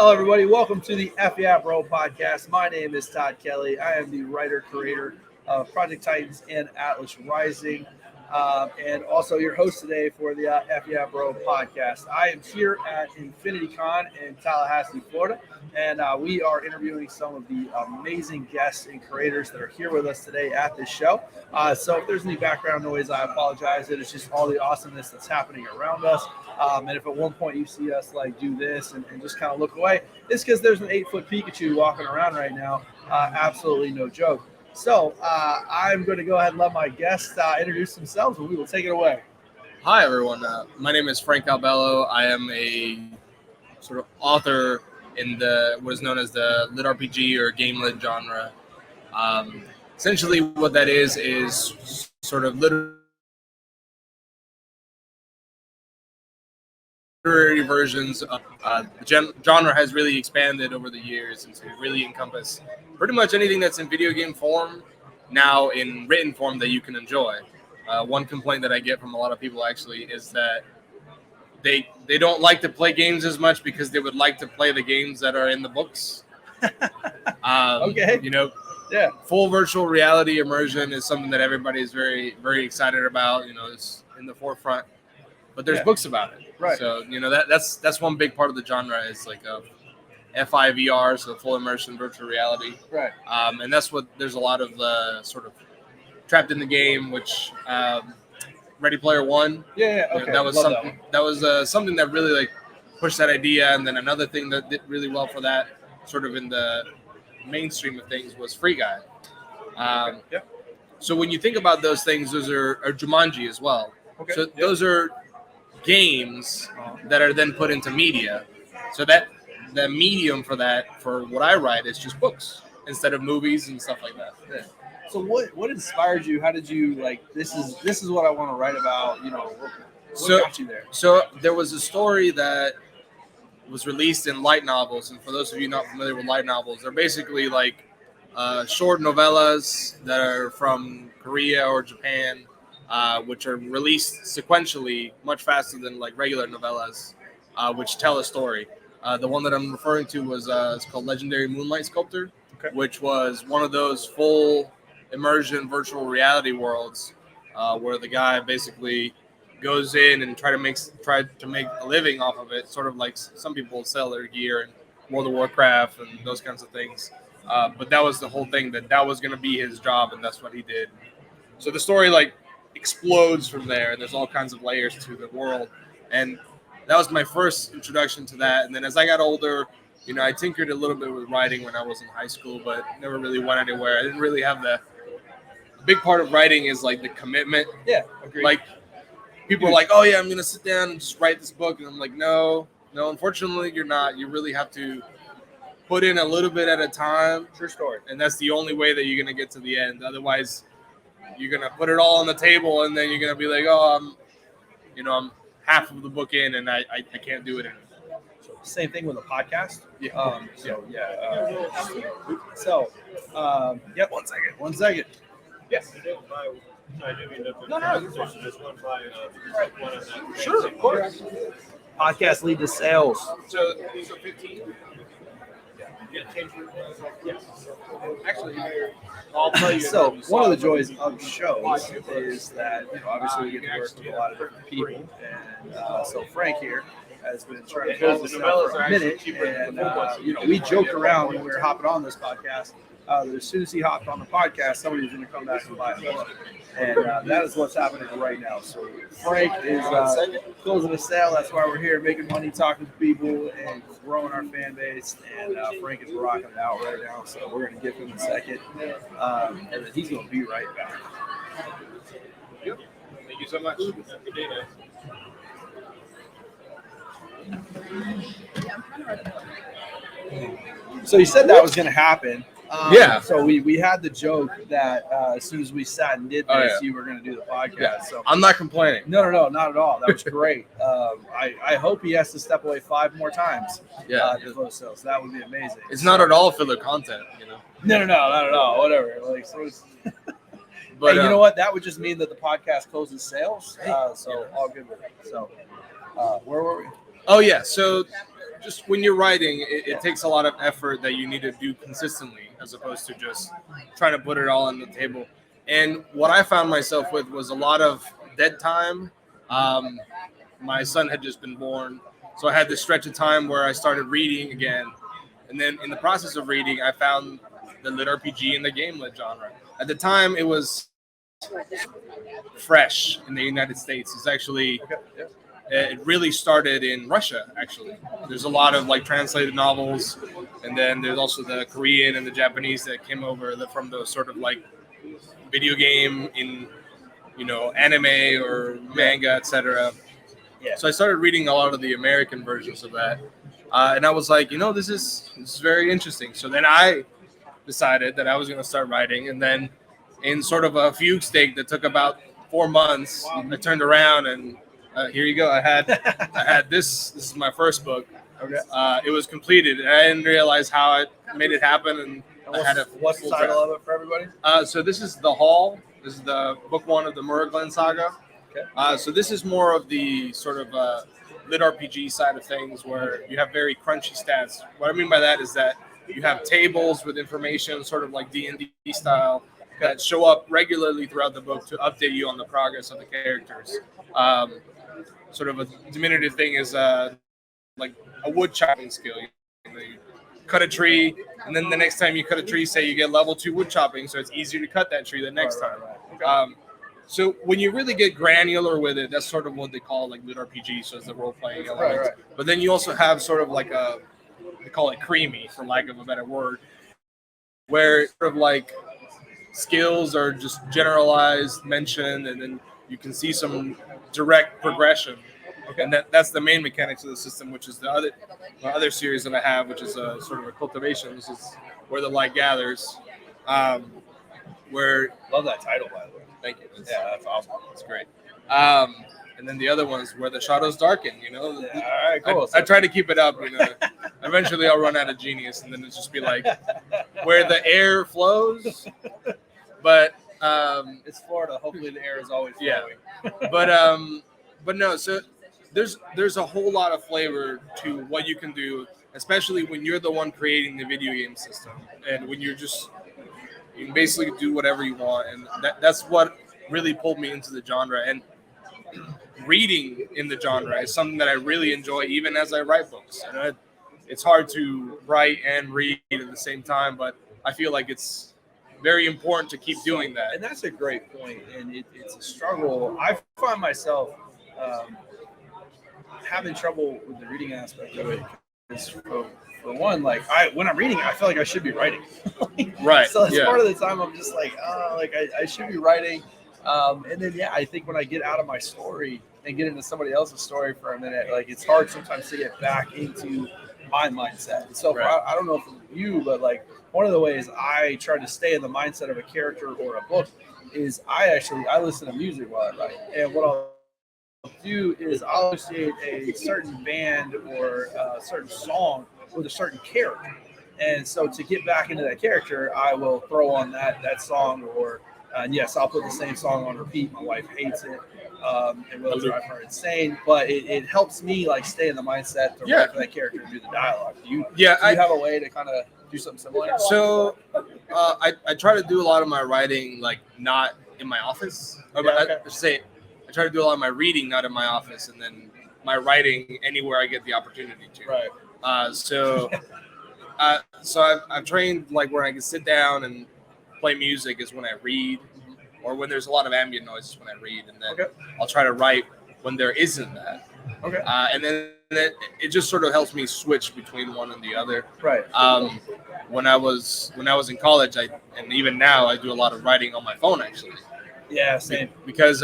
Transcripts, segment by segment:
Hello, everybody. Welcome to the F Yeah Bro podcast. My name is Todd Kelly. I am the writer-creator of Project Titans and Atlas Rising, and also your host today for the F Yeah Bro podcast. I am here at Infinity Con in Tallahassee, Florida, and we are interviewing some of the amazing guests and creators that are here with us today at this show. So if there's any background noise, I apologize. It is just all the awesomeness that's happening around us. And if at one point you see us like do this and just kind of look away, it's because there's an 8-foot Pikachu walking around right now. Absolutely no joke. So I'm going to go ahead and let my guests introduce themselves, and we will take it away. Hi, everyone. My name is Frank Albello. I am a sort of author in what is known as the lit RPG or Gamelin genre. Essentially, what that is sort of literary versions of the genre has really expanded over the years and to really encompass pretty much anything that's in video game form now in written form that you can enjoy. One complaint that I get from a lot of people actually is that they don't like to play games as much because they would like to play the games that are in the books. Okay. Yeah. Full virtual reality immersion is something that everybody is very, very excited about. It's in the forefront. But there's books about it. Right. So, that's one big part of the genre is like a FIVR, so full immersion virtual reality. Right. And that's what there's a lot of sort of trapped in the game, which Ready Player One. Yeah. Okay. That was something something that really like pushed that idea. And then another thing that did really well for that, sort of in the mainstream of things, was Free Guy. So when you think about those things, those are Jumanji as well. Okay. So those are games that are then put into media. So that the medium for that, for what I write, is just books instead of movies and stuff like that. Yeah. So what inspired you? How did you this is what I want to write about? What got you there? So there was a story that was released in light novels, and for those of you not familiar with light novels, they're basically like short novellas that are from Korea or Japan, which are released sequentially much faster than like regular novellas, which tell a story. The one that I'm referring to was it's called Legendary Moonlight Sculptor, which was one of those full immersion virtual reality worlds where the guy basically goes in and try to make a living off of it, sort of like some people sell their gear in World of Warcraft and those kinds of things. But that was the whole thing, that was going to be his job, and that's what he did. So the story explodes from there, and there's all kinds of layers to the world. And that was my first introduction to that. And then as I got older, I tinkered a little bit with writing when I was in high school, but never really went anywhere. I didn't really have the big part of writing is the commitment. Yeah, agreed. People are like, oh yeah, I'm going to sit down and just write this book. And I'm like, no, unfortunately you're not. You really have to put in a little bit at a time. True story. And that's the only way that you're going to get to the end. Otherwise, you're going to put it all on the table, and then you're going to be like, oh, I'm half of the book in, and I can't do it anymore. Same thing with a podcast. Yeah. One second. Yes. No. Sure, of course. Podcast lead to sales. So 15. Actually, I'll tell you. So one of the joys of shows is that obviously we get to work with a lot of different people, and so Frank here has been trying to close this out for a minute, and we joked around when we were hopping on this podcast that as soon as he hopped on the podcast, somebody was going to come back and buy a book, and that is what's happening right now. So Frank is closing a sale. That's why we're here, making money, talking to people, and growing our fan base. And Frank is rocking it out right now. So we're going to give him a second, and then he's going to be right back. Yep. Thank you so much. Good day, man. So you said that was going to happen. Yeah. So we had the joke that as soon as we sat and did this, you were going to do the podcast. Yeah. So I'm not complaining. No, not at all. That was great. I hope he has to step away 5 more times. To close sales. That would be amazing. It's not at all filler content, No, not at all. Whatever. But hey, you know what? That would just mean that the podcast closes sales. So all good with it. So where were we? Oh yeah. So just when you're writing, it takes a lot of effort that you need to do consistently, as opposed to just trying to put it all on the table. And what I found myself with was a lot of dead time. My son had just been born, so I had this stretch of time where I started reading again. And then in the process of reading, I found the lit RPG and the game lit genre. At the time, it was fresh in the United States. It's actually it really started in Russia. Actually, there's a lot of like translated novels, and then there's also the Korean and the Japanese that came over from those sort of like video game in anime or manga, etc. Yeah. So I started reading a lot of the American versions of that, and I was like, this is very interesting. So then I decided that I was going to start writing, and then in sort of a fugue state that took about 4 months, I turned around and here you go. I had this. This is my first book. Okay. It was completed, and I didn't realize how I made it happen. And what's the title of it for everybody? So this is The Hall. This is the book 1 of the Murglen saga. Okay. So this is more of the sort of lit RPG side of things, where you have very crunchy stats. What I mean by that is that you have tables with information, sort of like D&D style, that show up regularly throughout the book to update you on the progress of the characters. Sort of a diminutive thing is like a wood chopping skill. You cut a tree, and then the next time you cut a tree, say you get level 2 wood chopping, so it's easier to cut that tree the next time. Okay. So when you really get granular with it, that's sort of what they call like lit RPG, so it's the role playing element. Right. But then you also have sort of like they call it creamy, for lack of a better word, where sort of like skills are just generalized, mentioned, and then you can see some direct progression. Okay. And that's the main mechanics of the system, which is the other series that I have, which is a sort of a cultivation. This is Where the Light Gathers. Where Love that title, by the way. Thank you. That's awesome. It's great. And then the other ones, Where the Shadows Darken. All right, cool. I try to keep it up. Eventually, I'll run out of genius, and then it's just be like, Where the Air Flows. But it's Florida. Hopefully, the air is always flowing. Yeah. But no. So there's a whole lot of flavor to what you can do, especially when you're the one creating the video game system, and when you can basically do whatever you want, and that's what really pulled me into the genre. And reading in the genre is something that I really enjoy, even as I write books. And it's hard to write and read at the same time, but I feel like it's very important to keep doing that. And that's a great point, and it's a struggle. I find myself having trouble with the reading aspect of it. For one, like when I'm reading, I feel like I should be writing. Right. So it's part of the time I'm just like, I should be writing. And then I think when I get out of my story and get into somebody else's story for a minute, like it's hard sometimes to get back into my mindset. And so I don't know for you, but like one of the ways I try to stay in the mindset of a character or a book is I listen to music while I write. And what I'll do is I'll associate a certain band or a certain song with a certain character. And so to get back into that character, I will throw on that song, or yes, I'll put the same song on repeat. My wife hates it. It will drive her insane, but it helps me like stay in the mindset to write for that character and do the dialogue. Do you have a way to kind of do something similar? So I try to do a lot of my writing like not in my office. I try to do a lot of my reading not in my office, and then my writing anywhere I get the opportunity to. Right. So I've trained like where I can sit down and play music is when I read, or when there's a lot of ambient noise is when I read, and then I'll try to write when there isn't that. Okay. And then it just sort of helps me switch between one and the other. Right. When I was in college, and even now I do a lot of writing on my phone actually. Yeah, same. Because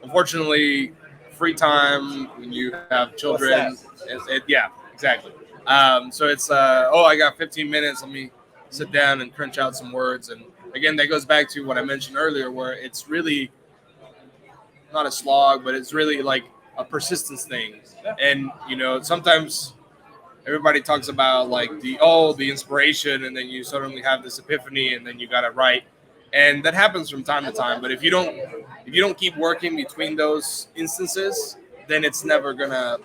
unfortunately, free time when you have children, yeah, exactly. So it's I got 15 minutes. Let me sit down and crunch out some words. And again, that goes back to what I mentioned earlier, where it's really not a slog, but it's really like a persistence thing. And sometimes everybody talks about like the inspiration, and then you suddenly have this epiphany, and then you got to write. And that happens from time to time. But if you don't keep working between those instances, then it's never gonna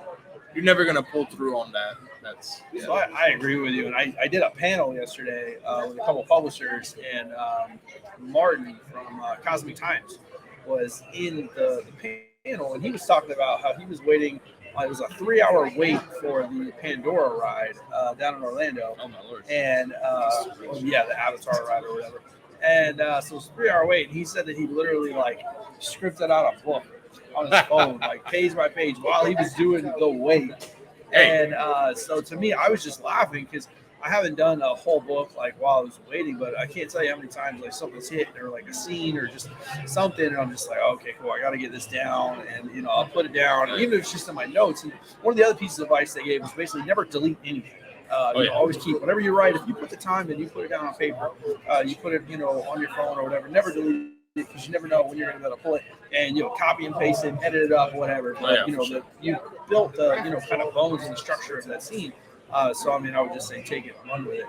you're never gonna pull through on that. That's So I agree with you, and I did a panel yesterday with a couple publishers, and Martin from Cosmic Times was in the panel, and he was talking about how he was waiting. It was a 3-hour wait for the Pandora ride down in Orlando. Oh my lord! And the Avatar ride or whatever. And so it was a 3-hour wait. And he said that he literally like scripted out a book on his phone, like page by page, while he was doing the wait. Hey. And so to me, I was just laughing because I haven't done a whole book like while I was waiting, but I can't tell you how many times like something's hit or like a scene or just something, and I'm just like, okay, cool, I got to get this down, and I'll put it down, even if it's just in my notes. And one of the other pieces of advice they gave was basically never delete anything. Always keep whatever you write. If you put the time and you put it down on paper, you put it on your phone or whatever. Never delete it because you never know when you're going to be able to pull it and copy and paste it, edit it up, whatever. But you built the kind of bones and the structure of that scene. So I would just say take it and run with it.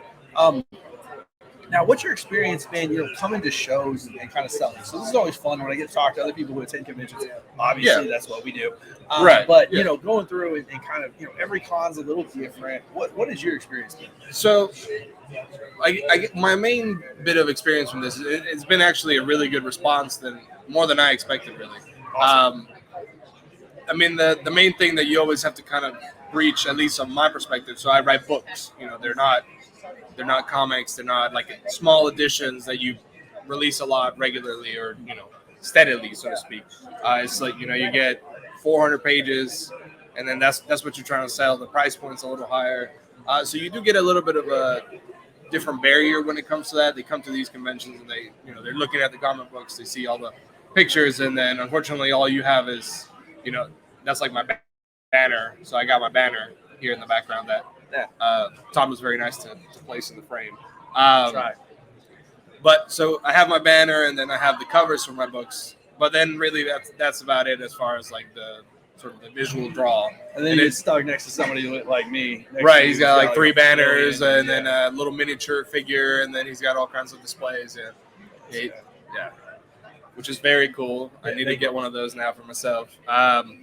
Now, what's your experience been, coming to shows and kind of selling? So this is always fun when I get to talk to other people who attend conventions. Obviously, that's what we do. Right. But, going through and kind of, every con's a little different. What is your experience been? So my main bit of experience from this, it's been actually a really good response, more than I expected, really. Awesome. The main thing that you always have to kind of reach, at least on my perspective, so I write books. They're not comics. They're not like small editions that you release a lot regularly or steadily, so to speak. It's like you get 400 pages, and then that's what you're trying to sell. The price point's a little higher, so you do get a little bit of a different barrier when it comes to that. They come to these conventions and they're looking at the comic books. They see all the pictures, and then unfortunately all you have is that's like my banner. So I got my banner here in the background that Tom was very nice to place in the frame. Right. But so I have my banner, and then I have the covers for my books. But then really that's about it as far as like the sort of the visual draw. And then it's stuck next to somebody like me. Right. He's got like 3 banners and then a little miniature figure, and then he's got all kinds of displays. Yeah. Which is very cool. I need to get one of those now for myself.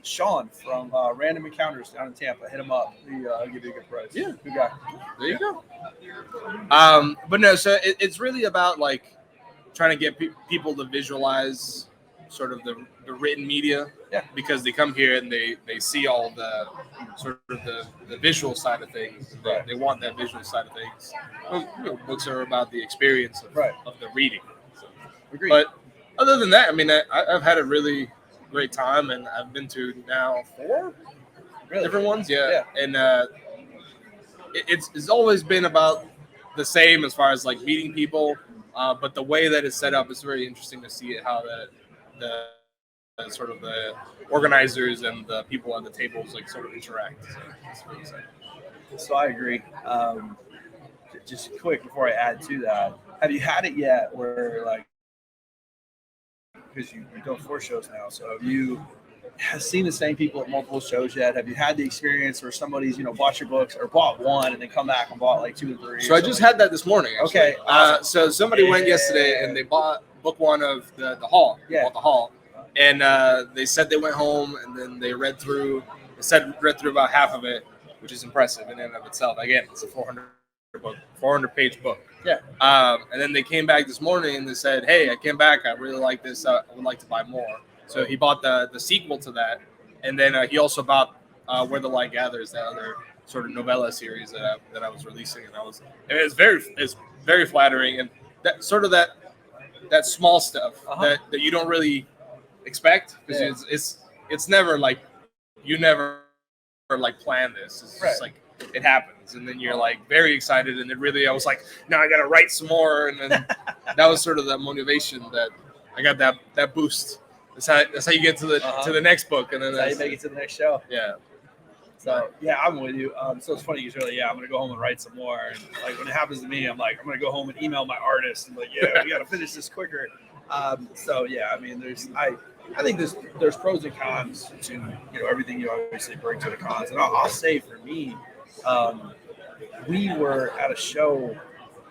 Sean from Random Encounters down in Tampa. Hit him up. I'll give you a good price. Yeah. Good guy. There you go. But no, so it's really about like trying to get people to visualize sort of the written media. Yeah. Because they come here and they see all the sort of the visual side of things. They want that visual side of things. Books are about the experience of the reading. So. Agreed. But other than that, I've had a really great time, and I've been to now 4 different ones. Yeah. And it's always been about the same as far as like meeting people, but the way that it's set up is very interesting to see how the sort of the organizers and the people at the tables like sort of interact. So it's really exciting. So I agree. Just quick before I add to that, have you had it yet where like, because you've done 4 shows now, so have you seen the same people at multiple shows yet? Have you had the experience where somebody's bought your books or bought one and then come back and bought like 2 or 3? So I just had that this morning. Actually. Okay. Awesome. So somebody went yesterday and they bought book 1 of the Hall. Yeah. Bought the Hall, and they said they went home and then they read through about half of it, which is impressive in and of itself. Again, it's a 400-page book. Yeah. And then they came back this morning and they said, "Hey, I came back. I really like this. I would like to buy more." So he bought the sequel to that, and then he also bought Where the Light Gathers, that other sort of novella series that I was releasing, and it's very flattering, and that sort of that small stuff that you don't really expect, because it's never like you never like plan this. It's just like it happens, and then you're like very excited, and I was like, now I gotta write some more, and then that was sort of the motivation that I got that boost. That's how you get to the next book, and then that's how you make it to the next show. Yeah. So I'm with you. So it's funny because I'm gonna go home and write some more. And like when it happens to me, I'm like, I'm gonna go home and email my artist and like, we gotta finish this quicker. I think there's pros and cons to everything you obviously bring to the cons. And I'll say for me, we were at a show.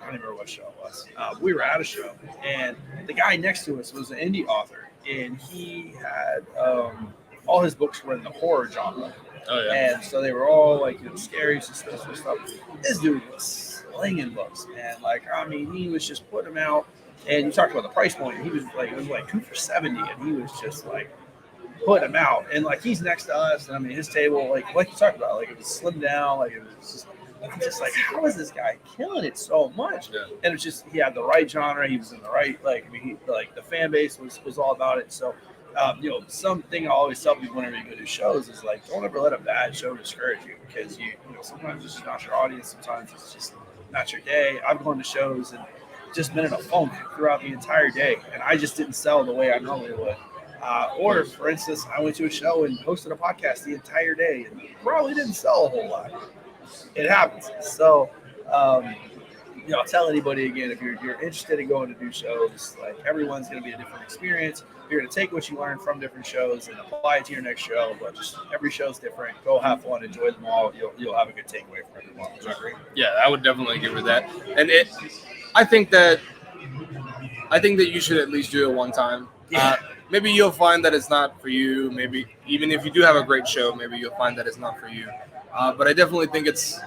I don't even remember what show it was. We were at a show, and the guy next to us was an indie author, and he had all his books were in the horror genre. Oh, yeah. And so they were all like, scary, suspicious stuff. This dude was slinging books, man. Like, I mean, he was just putting them out. And you talked about the price point. He was like, it was like 2 for $70, and he was just like putting them out. And like, he's next to us, and I mean, his table, like you talked about, like it was slimmed down, like it was just like, how is this guy killing it so much? Yeah. And it's just, he had the right genre, he was in the right, like, I mean, like the fan base was all about it. So, something I always tell people whenever you go to shows is like, don't ever let a bad show discourage you, because you know, sometimes it's just not your audience, sometimes it's just not your day. I've gone to shows and just been in a funk throughout the entire day, and I just didn't sell the way I normally would. Or, for instance, I went to a show and hosted a podcast the entire day and probably didn't sell a whole lot. It happens. So, I'll tell anybody again, if you're interested in going to do shows, like, everyone's going to be a different experience. You're going to take what you learn from different shows and apply it to your next show. But just every show's different. Go have fun, enjoy them all. You'll have a good takeaway from everyone. Would you agree? Yeah, I would definitely agree with that. And I think that you should at least do it one time. Yeah. Maybe you'll find that it's not for you. Maybe even if you do have a great show, maybe you'll find that it's not for you. But I definitely think it's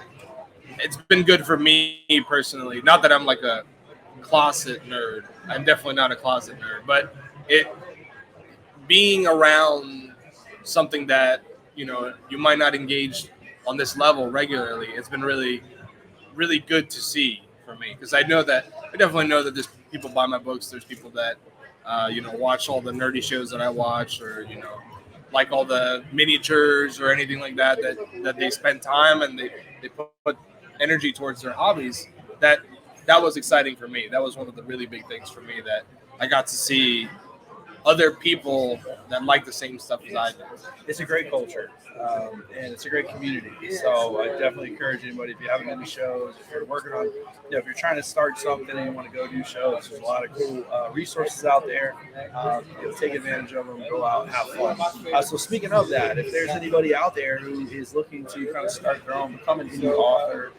been good for me personally. Not that I'm like a closet nerd. I'm definitely not a closet nerd. But being around something that, you might not engage on this level regularly, it's been really, really good to see for me. Because I definitely know that there's people buy my books. There's people that, watch all the nerdy shows that I watch, or, like all the miniatures or anything like that they spend time and they put energy towards their hobbies. That was exciting for me. That was one of the really big things for me, that I got to see other people that like the same stuff as I do. It's a great culture, and it's a great community. So I definitely encourage anybody, if you haven't been to shows, if you're working on, if you're trying to start something and you want to go do shows, there's a lot of cool resources out there. Take advantage of them, go out and have fun. So speaking of that, if there's anybody out there who is looking to kind of start their own, become an indie author,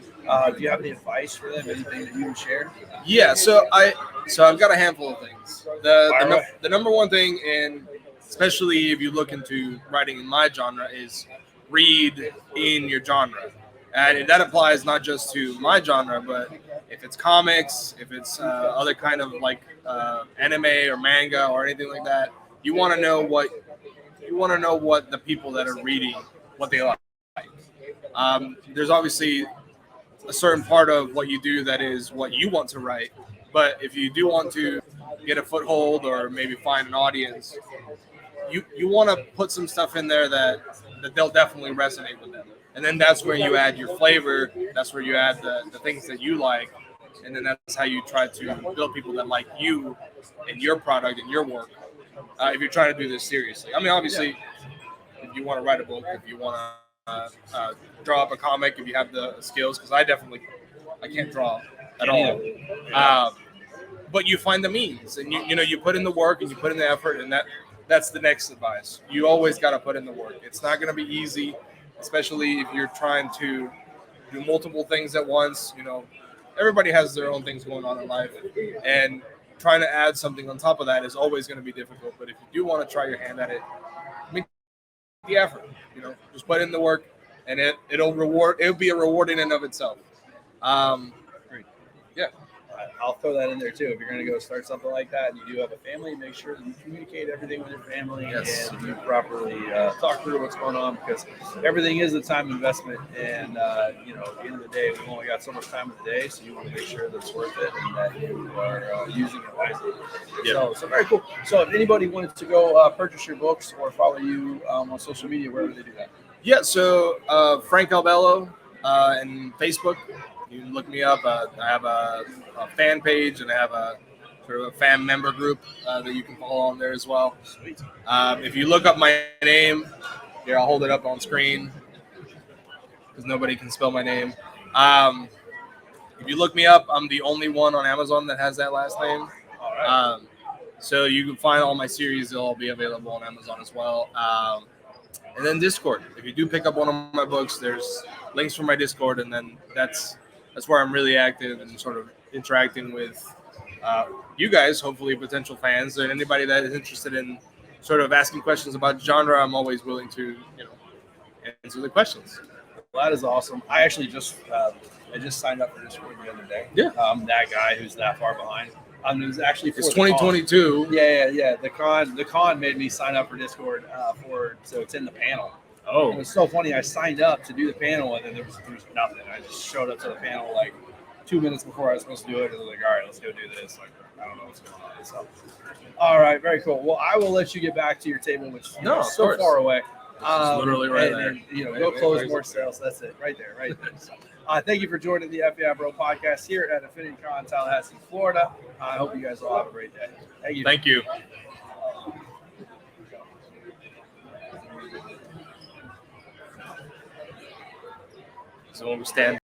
do you have any advice for them? Anything that you would share? Yeah, so I've got a handful of things. The number one thing, and especially if you look into writing in my genre, is read in your genre. And that applies not just to my genre, but if it's comics, if it's other kind of like anime or manga or anything like that, you want to know what the people that are reading, what they like. There's obviously a certain part of what you do that is what you want to write, but if you do want to get a foothold or maybe find an audience, you want to put some stuff in there that they'll definitely resonate with them. And then that's where you add your flavor. That's where you add the things that you like. And then that's how you try to build people that like you and your product and your work. If you're trying to do this seriously. I mean, obviously, if you want to write a book, if you want to draw up a comic, if you have the skills, because I can't draw at all. But you find the means, and you put in the work and you put in the effort, and that's the next advice. You always got to put in the work. It's not going to be easy, especially if you're trying to do multiple things at once. Everybody has their own things going on in life, and trying to add something on top of that is always going to be difficult. But if you do want to try your hand at it, make the effort. Just put in the work, and it'll be a reward in and of itself. Great. Yeah. I'll throw that in there too. If you're going to go start something like that and you do have a family, make sure that you communicate everything with your family and you properly talk through what's going on, because everything is a time investment. And, at the end of the day, we've only got so much time of the day, so you want to make sure that it's worth it and that you are using it wisely. Yeah. So very cool. So if anybody wanted to go purchase your books or follow you on social media, where would they do that? Yeah, so Frank Albello and Facebook. You can look me up. I have a fan page, and I have a sort of a fan member group that you can follow on there as well. Sweet. If you look up my name, here, I'll hold it up on screen because nobody can spell my name. If you look me up, I'm the only one on Amazon that has that last name. All right. So you can find all my series. They'll all be available on Amazon as well. And then Discord. If you do pick up one of my books, there's links for my Discord, and then that's where I'm really active and sort of interacting with you guys, hopefully potential fans, and anybody that is interested in sort of asking questions about genre. I'm always willing to, answer the questions. Well, that is awesome. I actually just signed up for Discord the other day. Yeah. That guy who's that far behind. It was actually for It's the con. 2022. Yeah. The con made me sign up for Discord so it's in the panel. Oh, It was so funny. I signed up to do the panel and then there was nothing. I just showed up to the panel like 2 minutes before I was supposed to do it. And I was like, all right, let's go do this. Like, I don't know what's going on. So, all right, very cool. Well, I will let you get back to your table, which is so course. far away. It's literally right there. And, go close more sales. That's it, right there. So, thank you for joining the FBI Bro podcast here at Affinity Con, Tallahassee, Florida. I hope you guys all have a great day. Thank you. Thank you. So when we stand